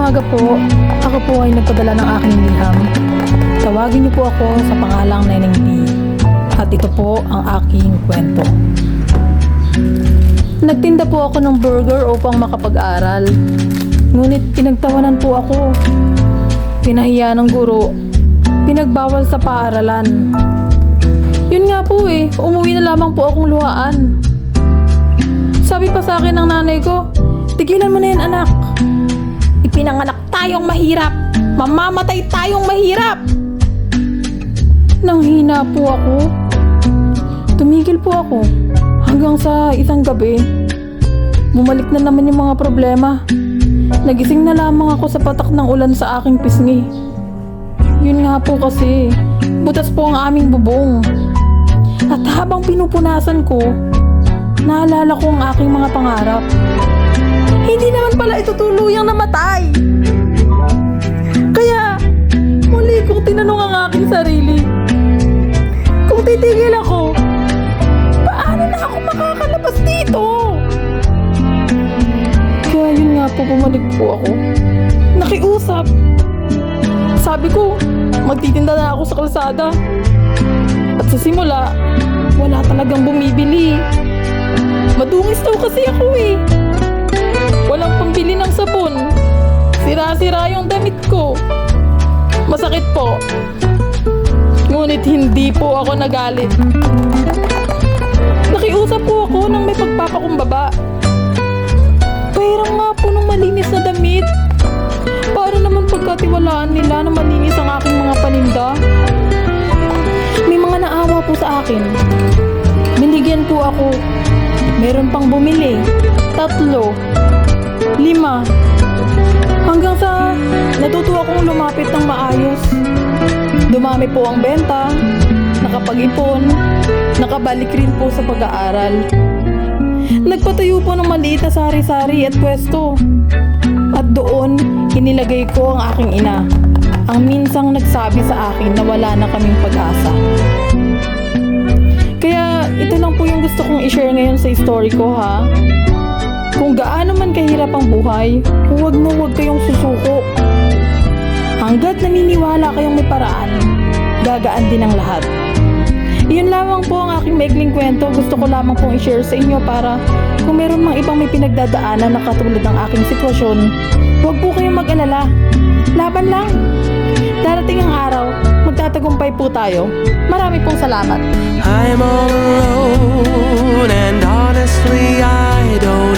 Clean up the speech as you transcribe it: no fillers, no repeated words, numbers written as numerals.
umaga po. Ako po ay nagpadala ng aking liham. Tawagin niyo po ako sa pangalang Neneng B. At ito po ang aking kwento. Nagtinda po ako ng burger upang makapag-aral. Ngunit pinagtawanan po ako. Pinahiya ng guro. Pinagbawal sa paaralan. Yun nga po umuwi na lamang po akong luhaan. Sabi pa sa akin ng nanay ko, tigilan mo na yan anak. Ipinanganak tayong mahirap. Mamamatay tayong mahirap. Nanghina po ako. Tumigil po ako. Hanggang sa isang gabi, bumalik na naman yung mga problema. Nagising na lamang ako sa patak ng ulan sa aking pisngi. Yun nga po kasi, butas po ang aming bubong. At habang pinupunasan ko, naalala ko ang aking mga pangarap. Hindi naman pala ito tuluyang namatay. Kaya, muli kong tinanong ang aking sarili. Kung titigil ako, paano na ako makakalabas dito? Kaya yun nga po, bumalik po ako. Nakiusap. Sabi ko, magtitinda na ako sa kalsada. At sa simula, wala talagang bumibili. Madungis daw kasi ako Walang pambili ng sabon. Sira-sira yung damit ko. Masakit po. Ngunit hindi po ako nagalit. Nakiusap po ako ng may pagpapakumbaba. Pairam nga po ng malinis na damit. Para naman pagkatiwalaan nila na malinis ang aking mga paninda. May mga naawa po sa akin. Binigyan po ako. Meron pang bumili. 3, 5. Hanggang sa natuto akong lumapit ng maayos. Dumami po ang benta. Nakapag-ipon. Nakabalik rin po sa pag-aaral. Nagpatayo po ng maliit na sari-sari at pwesto. At doon, inilagay ko ang aking ina. Ang minsang nagsabi sa akin na wala na kaming pag-asa. Kaya ito lang po yung gusto kong i-share ngayon sa story ko Kung gaano man kahirap ang buhay, huwag na huwag kayong susuko. Hanggat naniniwala kayong may paraan, gagaan din ang lahat. Iyon lamang po ang aking maikling kwento. Gusto ko lamang pong i-share sa inyo para kung meron mang ibang may pinagdadaanan na katulad ng aking sitwasyon, huwag po kayong mag-alala. Laban lang. Darating ang araw, magtatagumpay po tayo. Marami pong salamat. I'm all alone and honestly I don't